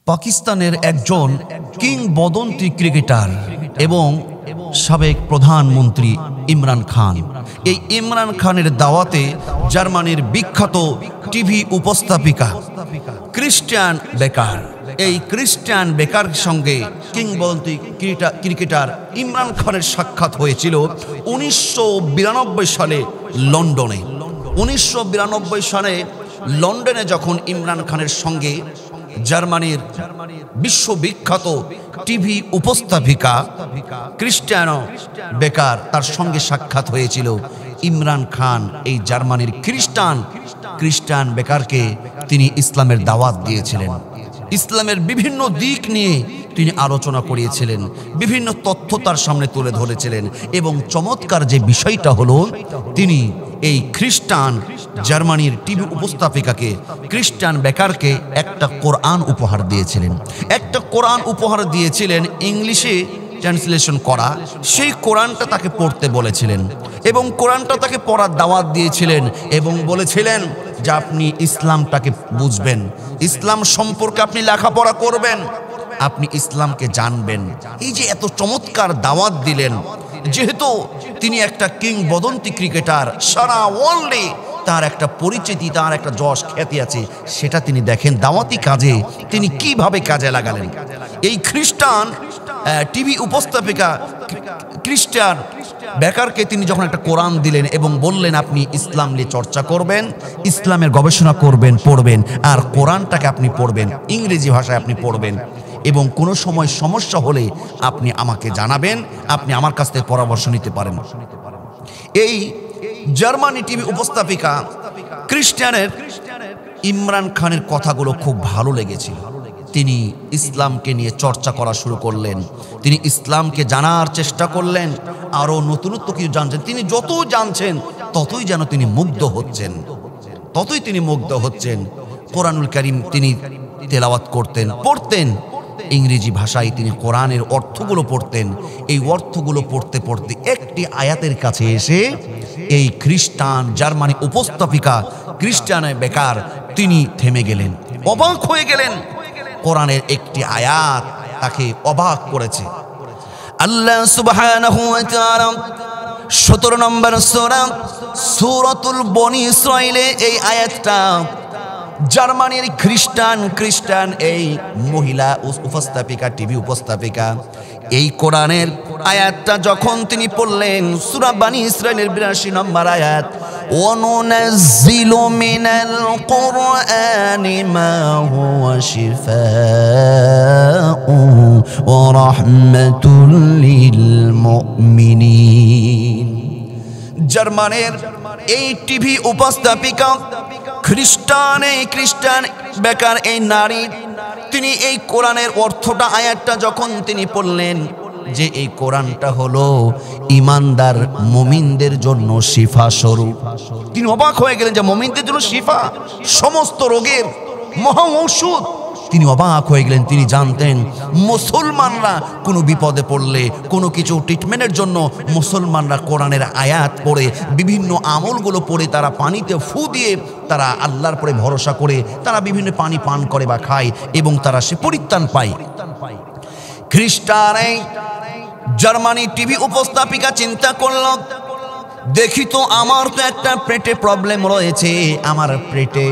পাকিস্তানের একজন কিংবদন্তি ক্রিকেটার এবং সাবেক প্রধানমন্ত্রী ইমরান খান। এই ইমরান খানের দাওয়াতে জার্মানির বিখ্যাত টিভি উপস্থাপিকা ক্রিস্টিয়ান বেকার, এই ক্রিস্টিয়ান বেকার সঙ্গে কিংবদন্তি ক্রিকেটার ইমরান খানের সাক্ষাৎ হয়েছিল 1992 সালে লন্ডনে। 1992 সালে লন্ডনে যখন ইমরান খানের সঙ্গে জার্মানির বিশ্ববিখ্যাত টিভি উপস্থাপিকা ক্রিস্টিয়ান বেকার তার সঙ্গে সাক্ষাৎ হয়েছিল, ইমরান খান এই জার্মানির ক্রিস্টিয়ান বেকারকে তিনি ইসলামের দাওয়াত দিয়েছিলেন। ইসলামের বিভিন্ন দিক নিয়ে তিনি আলোচনা করিয়েছিলেন, বিভিন্ন তথ্য তার সামনে তুলে ধরেছিলেন এবং চমৎকার যে বিষয়টা হলো, তিনি এই জার্মানির টিভি উপস্থাপিকাকে ক্রিস্টিয়ান বেকারকে একটা কোরআন উপহার দিয়েছিলেন। একটা কোরআন উপহার দিয়েছিলেন ইংলিশে ট্রান্সলেশন করা। সেই কোরআনটা তাকে পড়তে বলেছিলেন এবং কোরআনটা তাকে পড়ার দাওয়াত দিয়েছিলেন এবং বলেছিলেন যে আপনি ইসলামটাকে বুঝবেন, ইসলাম সম্পর্কে আপনি লেখাপড়া করবেন, আপনি ইসলামকে জানবেন। এই যে এত চমৎকার দাওয়াত দিলেন, যেহেতু তিনি একটা কিংবদন্তি ক্রিকেটার, সারা ওয়ার্ল্ডে তার একটা পরিচিতি, তার একটা যশ খ্যাতি আছে, সেটা তিনি দেখেন দাওয়াতি কাজে তিনি কিভাবে কাজে লাগালেন। এই টিভি উপস্থাপিকা ক্রিস্টিয়ান বেকারকে তিনি যখন একটা কোরআন দিলেন এবং বললেন আপনি ইসলাম নিয়ে চর্চা করবেন, ইসলামের গবেষণা করবেন, পড়বেন, আর কোরআনটাকে আপনি পড়বেন, ইংরেজি ভাষায় আপনি পড়বেন এবং কোনো সময় সমস্যা হলে আপনি আমাকে জানাবেন, আপনি আমার কাছ থেকে পরামর্শ নিতে পারেন। এই জার্মানি টিভি উপস্থাপিকা ক্রিস্টিয়ানের ইমরান খানের কথাগুলো খুব ভালো লেগেছিল। তিনি ইসলামকে নিয়ে চর্চা করা শুরু করলেন, তিনি ইসলামকে জানার চেষ্টা করলেন, আরও নতুনত্ব কিছু জানছেন। তিনি যত জানছেন ততই যেন তিনি মুগ্ধ হচ্ছেন, কোরআনুল কারীম তিনি তেলাওয়াত করতেন, পড়তেন, ইংরেজি ভাষায় তিনি কোরআনের অর্থগুলো পড়তেন। এই অর্থগুলো পড়তে পড়তে একটি আয়াতের কাছে এসে এই জার্মানি উপস্থাপিকা ক্রিস্টিয়ান বেকার তিনি থেমে গেলেন, অবাক হয়ে গেলেন। কোরআনের একটি আয়াত তাকে অবাক করেছে। আল্লাহ সুবহানাহু ওয়া তাআলা 17 নম্বর সূরাতুল বনী ইসরাঈলে এই আয়াতটা জার্মানির খ্রিস্টান এই মহিলা উপস্থাপিকা, টিভি উপস্থাপিকা, এই কোরআনের আয়াতটা যখন তিনি পড়লেন, সূরা বনী ইসরাঈলের 82 নম্বর আয়াত, ওয়ানুনাজ্জিলু মিনাল কুরআনি মা হুয়া শিফাউ ওয়া রাহমাতুল লিল মুমিনিন। জার্মানির এই টিভি উপস্থাপিকা ক্রিস্টিয়ান বেকার এই নারী, তিনি এই কোরআনের অর্থটা, আয়াতটা যখন তিনি পড়লেন যে এই কোরআনটা হলো ঈমানদার মুমিনদের জন্য শিফা স্বরূপ, তিনি অবাক হয়ে গেলেন যে মুমিনদের জন্য শিফা, সমস্ত রোগের মহা ঔষধ। তিনি অবাক হয়ে গেলেন। তিনি জানতেন মুসলমানরা কোনো বিপদে পড়লে, কোনো কিছু ট্রিটমেন্টের জন্য মুসলমানরা কোরআনের আয়াত পড়ে, বিভিন্ন আমলগুলো পড়ে, তারা পানিতে ফু দিয়ে তারা আল্লাহর পরে ভরসা করে তারা বিভিন্ন পানি পান করে বা খায় এবং তারা সে পরিত্রাণ পায়। খ্রিস্টান জার্মানি টিভি উপস্থাপিকা চিন্তা করল, দেখি তো আমার তো একটা পেটে প্রবলেম রয়েছে, আমার পেটে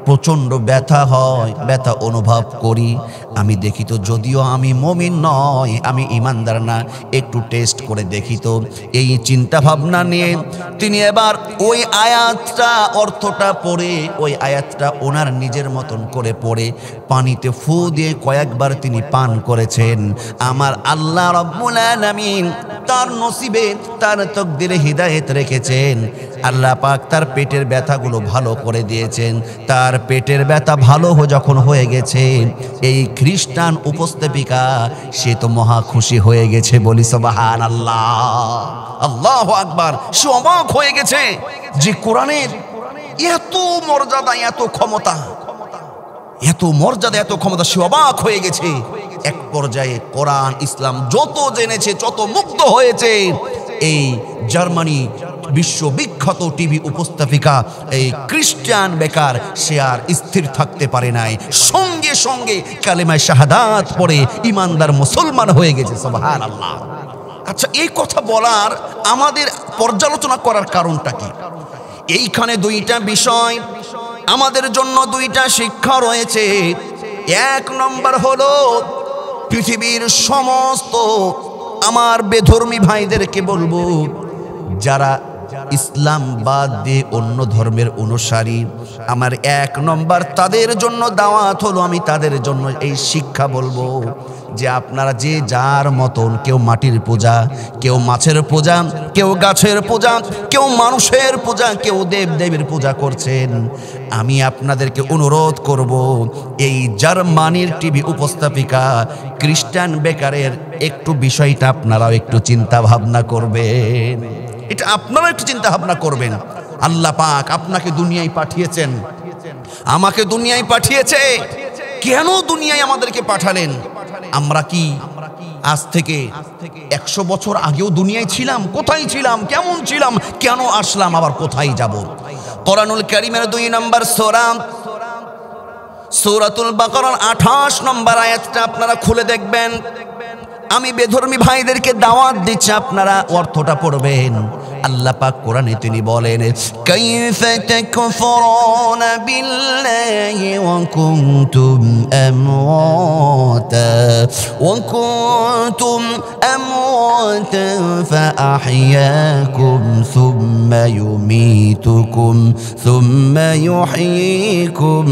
প্রচণ্ড ব্যথা হয়, ব্যথা অনুভব করি, আমি দেখি তো যদিও আমি মুমিন নয়, আমি ঈমানদার না, একটু টেস্ট করে দেখি তো। এই চিন্তা ভাবনা নিয়ে তিনি এবার ওই আয়াতটা অর্থটা পড়ে, ওই আয়াতটা ওনার নিজের মতন করে পড়ে পানিতে ফু দিয়ে কয়েকবার তিনি পান করেছেন। আমার আল্লাহ রাব্বুল আলামিন তার নসিবে, তার তকদিরে হিদায়াত রেখেছেন। আল্লাহ পাক তার পেটের ব্যথাগুলো ভালো করে দিয়েছেন। তার পেটের ব্যথা ভালো যখন হয়ে গেছে, এই খ্রিস্টান উপস্থাপিকা সে তো মহা খুশি হয়ে গেছে, বলি সুবহানাল্লাহ, আল্লাহু আকবার। সে অবাক হয়ে গেছে যে কোরআনের এত মর্যাদা, এত ক্ষমতা, সে অবাক হয়ে গেছে। এক পর্যায়ে কোরআন, ইসলাম যত জেনেছে, যত মুগ্ধ হয়েছে, এই জার্মানি বিশ্ববিখ্যাত টিভি উপস্থাপিকা এই খ্রিস্টান বেকার সে আর স্থির থাকতে পারে নাই, সঙ্গে সঙ্গে কালেমায়ে শাহাদাত পড়ে ইমানদার মুসলমান হয়ে গেছে। সুবহানাল্লাহ। আচ্ছা, এই কথা বলার আমাদের পর্যালোচনা করার কারণটা কি? এইখানে দুইটা বিষয় আমাদের জন্য, দুইটা শিক্ষা রয়েছে। এক নম্বর হলো পৃথিবীর সমস্ত আমার বেধর্মী ভাইদেরকে বলবো, যারা ইসলাম বাদ দিয়ে অন্য ধর্মের অনুসারী, আমার এক নম্বর তাদের জন্য দাওয়াত হলো, আমি তাদের জন্য এই শিক্ষা বলবো যে আপনারা যে যার মতন, কেউ মাটির পূজা, কেউ মাছের পূজা, কেউ গাছের পূজা, কেউ মানুষের পূজা, কেউ দেব দেবীর পূজা করছেন, আমি আপনাদেরকে অনুরোধ করব এই জার্মানির টিভি উপস্থাপিকা খ্রিস্টান বেকারের একটু বিষয়টা আপনারাও একটু চিন্তা ভাবনা করবেন। এটা আপনারা একটু চিন্তা ভাবনা করবেন। আল্লাহ পাক আপনাকে দুনিয়ায় পাঠিয়েছেন, আমাকে দুনিয়ায় পাঠিয়েছে। কেন দুনিয়ায় আমাদেরকে পাঠালেন? আমরা কি আজ থেকে 100 বছর আগেও দুনিয়ায় ছিলাম? কোথায় ছিলাম? কেমন ছিলাম? কেন আসলাম? আবার কোথায় যাব? কোরআনুল কারীমের 2 নম্বর সূরা সূরাতুল বাকারার 28 নম্বর আয়াতটা আপনারা খুলে দেখবেন। আমি বেধর্মী ভাইদেরকে দাওয়াত দিচ্ছি, আপনারা অর্থটা পড়বেন। আল্লাহ পাক কোরআনে তিনি বলেন, কাইফা তাকফুরুনা বিল্লাহি ওয়া কুনতুম আমওয়াতা ফাআহইয়াকুম সুম্মা ইউমীতুকুম সুম্মা ইউহয়ীকুম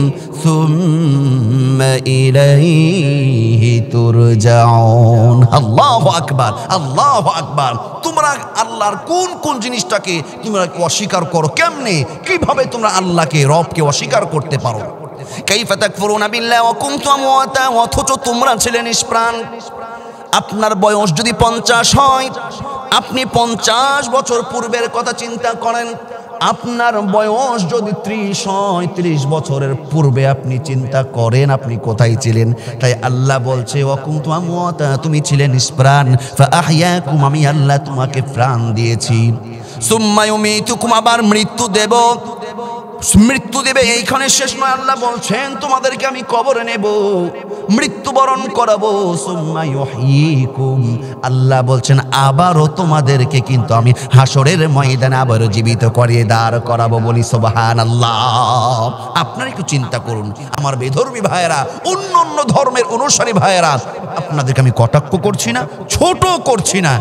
সুম্মা ইলাইহি তুরজাউন। আল্লাহু আকবার, আল্লাহু আকবার। তোমরা আল্লাহর কোন কোন জিনিসটাকে তোমরা অস্বীকার করো? কেমনে, কিভাবে তোমরা আল্লাহকে, রবকে অস্বীকার করতে পারো? কাইফা তাকফুরুনা বিল্লাহি ওয়া কুনতুম আমওয়াতা, অথচ তোমরা ছিলে নিষ্প্রাণ। আপনার বয়স যদি 50 হয়, আপনি 50 বছর পূর্বের কথা চিন্তা করেন। আপনার বয়স যদি 30 হয়, 30 বছরের পূর্বে আপনি চিন্তা করেন আপনি কোথায় ছিলেন। তাই আল্লাহ বলছে, ওয়া কুনতুম আমওয়াতা, তুমি ছিলে নিষ্প্রাণ, ফাআহইয়াকুম, আমি আল্লাহ তোমাকে প্রাণ দিয়েছি, সুম্মা ইউমীতুকুম, আবার মৃত্যু দেব। মৃত্যু দেবে এইখানে শেষ নয়, আল্লাহ বলছেন তোমাদেরকে আমি কবরে নেব, মৃত্যুবরণ করাবো। সুম্মা ইউহয়ীকুম, আল্লাহ বলছেন আবারও তোমাদেরকে কিন্তু আমি হাসরের ময়দানে আবারও জীবিত করিয়ে দাঁড় করাবো। বলি সুবহানাল্লাহ। আপনারা একটু চিন্তা করুন, আমার বেধর্মী ভাইয়েরা, অন্য অন্য ধর্মের অনুসারী ভাইয়েরা, আপনাদেরকে আমি কটাক্ষ করছি না, ছোট করছি না,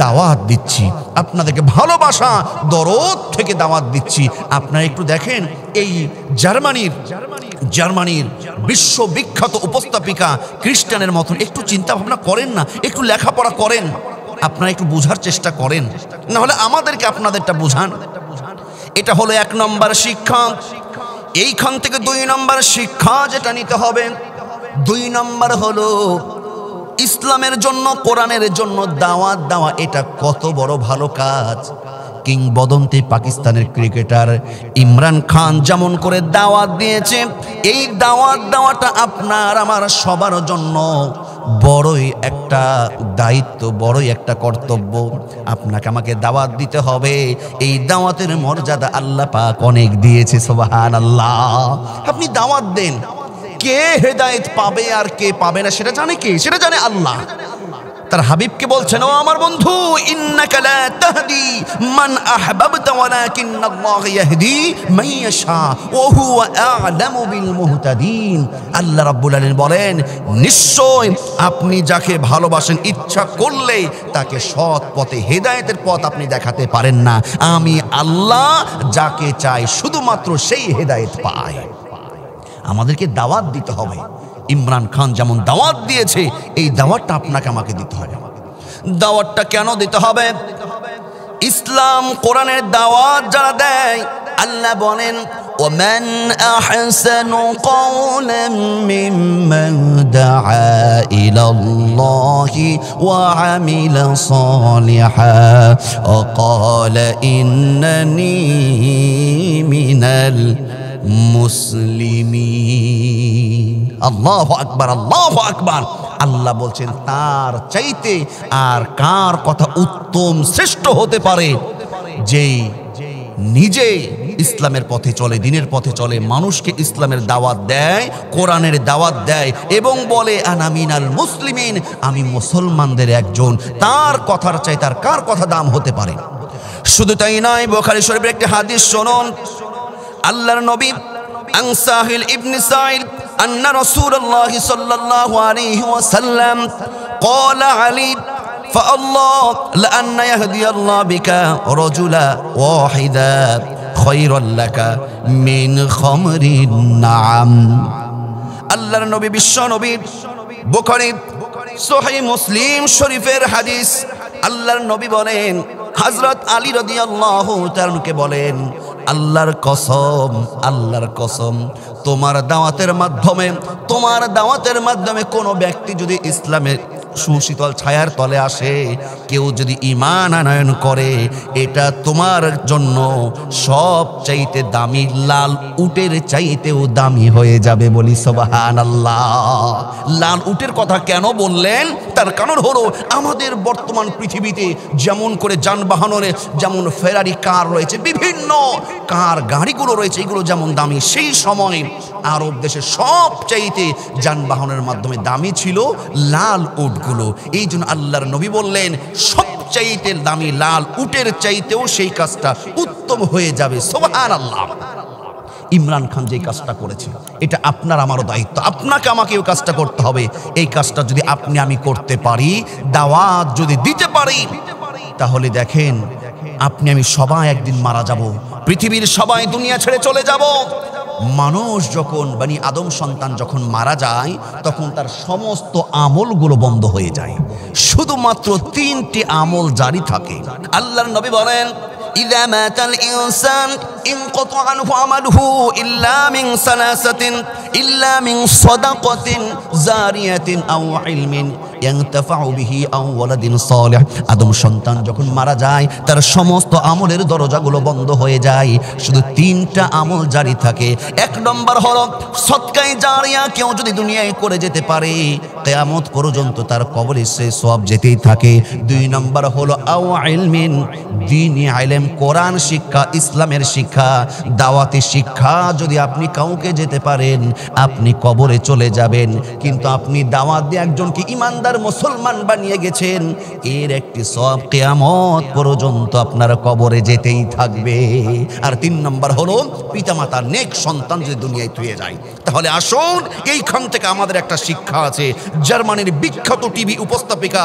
দাওয়াত দিচ্ছি আপনাদেরকে, ভালোবাসা দরদ থেকে দাওয়াত দিচ্ছি। আপনারা একটু দেখেন, এই জার্মানির বিশ্ববিখ্যাত উপস্থাপিকা খ্রিস্টানের মতন একটু চিন্তা ভাবনা করেন না, একটু লেখাপড়া করেন, আপনারা একটু বোঝার চেষ্টা করেন, না হলে আমাদেরকে আপনাদেরটা বোঝান। এটা হলো 1 নম্বর শিক্ষা। এইখান থেকে 2 নম্বর শিক্ষা যেটা নিতে হবে, 2 নম্বর হলো ইসলামের জন্য, কোরআনের জন্য দাওয়াত দেওয়া। এটা কত বড় ভালো কাজ। কিংবদন্তি পাকিস্তানের ক্রিকেটার ইমরান খান যেমন করে দাওয়াত দিয়েছে, এই দাওয়াত দেওয়াটা আপনার আমার সবার জন্য বড়ই একটা দায়িত্ব, বড়ই একটা কর্তব্য। আপনাকে আমাকে দাওয়াত দিতে হবে। এই দাওয়াতের মর্যাদা আল্লাহ পাক অনেক দিয়েছে। সুবহানাল্লাহ। আপনি দাওয়াত দেন, কে হেদায়েত পাবে আর কে পাবে না সেটা জানে কে? সেটা জানে আল্লাহ। তার হাবিবকে বলছেন, ও আমার বন্ধু, ইন্নাকা লা তাহদি মান আহবাবতা ওয়ালাকিন্নাল্লাহু ইয়াহদি মান ইয়াশা ওয়া হুয়া আ'লামু বিল মুহতাদিন। আল্লাহ রাব্বুল আলামিন বলেন, নিশ্চয় আপনি যাকে ভালোবাসেন, ইচ্ছা করলে তাকে সৎ পথে, হেদায়েতের পথ আপনি দেখাতে পারেন না। আমি আল্লাহ যাকে চাই শুধুমাত্র সেই হেদায়েত পায়। আমাদেরকে দাওয়াত দিতে হবে। ইমরান খান যেমন দাওয়াত দিয়েছে, এই দাওয়াতটা আপনাকে আমাকে দিতে হবে। দাওয়াতটা কেন দিতে হবে? ইসলাম কোরআনের দাওয়াত যারা দেয়, আল্লাহ বলেন, ওমান আহসানু কওলাম মিম্মান দাআ ইলাল্লাহি ওয়া আমিলা সালিহা ওয়া ক্বালা ইন্নানি মিনাল মুসলিমিন। আল্লাহু আকবার, আল্লাহু আকবার। আল্লাহ বলছেন, তার চাইতে আর কার কথা উত্তম শ্রেষ্ঠ হতে পারে, যেই নিজে ইসলামের পথে চলে, দিনের পথে চলে, মানুষকে ইসলামের দাওয়াত দেয়, কোরআনের দাওয়াত দেয় এবং বলে আনা মিনাল মুসলিমিন, আমি মুসলমানদের একজন, তার কথার চাই তার কার কথা দাম হতে পারে। শুধু তাই নয়, বুখারী শরীফের একটি হাদিস শুনুন, আল্লাহর নবী আন সাহিল ইবনে সাইদ আন্না রাসূলুল্লাহ সাল্লাল্লাহু আলাইহি ওয়াসাল্লাম قال علي فالله لأن يهدي الله بك رجلا واحدا خير لك من خمر النعم। আল্লাহর নবী বিশ্ব নবী, বুখারী সহিহ মুসলিম শরীফের হাদিস, আল্লাহর নবী বলেন, হযরত আলী রাদিয়াল্লাহু তাআলাকে বলেন, আল্লাহর কসম, আল্লাহর কসম, তোমার দাওয়াতের মাধ্যমে কোনো ব্যক্তি যদি ইসলামের সুশীতল ছায়ার তলে আসে, কেউ যদি ঈমান আনয়ন করে, এটা তোমার জন্য সব চাইতে দামি, লাল উটের চাইতেও দামি হয়ে যাবে। বলি সুবহানাল্লাহ। লাল উটের কথা কেন বললেন? তার কারণ হলো আমাদের বর্তমান পৃথিবীতে যেমন করে যানবাহনের, যেমন ফেরারি কার রয়েছে, বিভিন্ন কার গাড়িগুলো রয়েছে, এগুলো যেমন দামি, সেই সময় আরব দেশে সব চাইতে যানবাহনের মাধ্যমে দামি ছিল লাল উটগুলো। এই জন্য আল্লাহর নবী বললেন, সবচাইতে দামি লাল উটের চাইতেও সেই কাজটা উত্তম হয়ে যাবে। সুবহানাল্লাহ। ইমরান খান যে কাজটা করেছে, এটা আপনার আমারও দায়িত্ব, আপনাকে আমাকেও কাজটা করতে হবে। এই কাজটা যদি আপনি আমি করতে পারি, দাওয়াত যদি দিতে পারি, তাহলে দেখেন আপনি আমি সবাই একদিন মারা যাব, পৃথিবীর সবাই দুনিয়া ছেড়ে চলে যাব। মানুষ যখন, বনি আদম সন্তান যখন মারা যায়, তখন তার সমস্ত আমলগুলো বন্ধ হয়ে যায়, শুধুমাত্র 3টি আমল জারি থাকে। আল্লাহর নবী বলেন, ইযা মাতাল ইনসান ইনকাতা আনহু আমালুহু ইল্লা মিন সালাসাতিন ইল্লা মিন সাদাকাতিন জারিয়াতিন আও ইলমিন ইয়ানতাফাউ বিহি আও ওয়ালাদিন সালিহ। আদম সন্তান যখন মারা যায়, তার সমস্ত আমলের দরজাগুলো বন্ধ হয়ে যায়, শুধু 3টা আমল জারি থাকে। 1 নম্বর হলো সদকায়ে জারিয়া, কেউ যদি দুনিয়ায় করে যেতে পারে, কিয়ামত পর্যন্ত তার কবরে সে সওয়াব যেতেই থাকে। 2 নম্বর হলো আও ইলমিন, দ্বীনি ইলম, কোরআন শিক্ষা, ইসলামের শিক্ষা, দাওয়াতি শিক্ষা যদি আপনি কাউকে যেতে পারেন, আপনি কবরে চলে যাবেন, কিন্তু আপনি দাওয়াত দিয়ে একজনকে ইমানদার মুসলমান বানিয়ে গেছেন, এর একটি সওয়াব কিয়ামত পর্যন্ত আপনার কবরে যেতেই থাকবে। আর 3 নম্বর হলো পিতামাতার নেক সন্তান যদি দুনিয়ায় থুয়ে যায়। তাহলে আসুন, এইখান থেকে আমাদের একটা শিক্ষা আছে। জার্মানির বিখ্যাত টিভি উপস্থাপিকা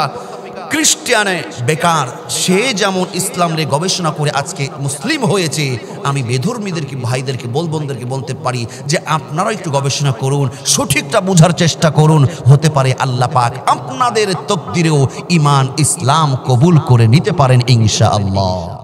ক্রিস্টিয়ানে বেকার, সে যেমন ইসলাম নিয়ে গবেষণা করে আজকে মুসলিম হয়েছে, আমি বেধর্মীদেরকে, ভাইদেরকে, বোনদেরকে বলতে পারি যে আপনারা একটু গবেষণা করুন, সঠিকটা বোঝার চেষ্টা করুন, হতে পারে আল্লাহ পাক আপনাদের তকদিরেও ঈমান ইসলাম কবুল করে নিতে পারেন ইনশাআল্লাহ।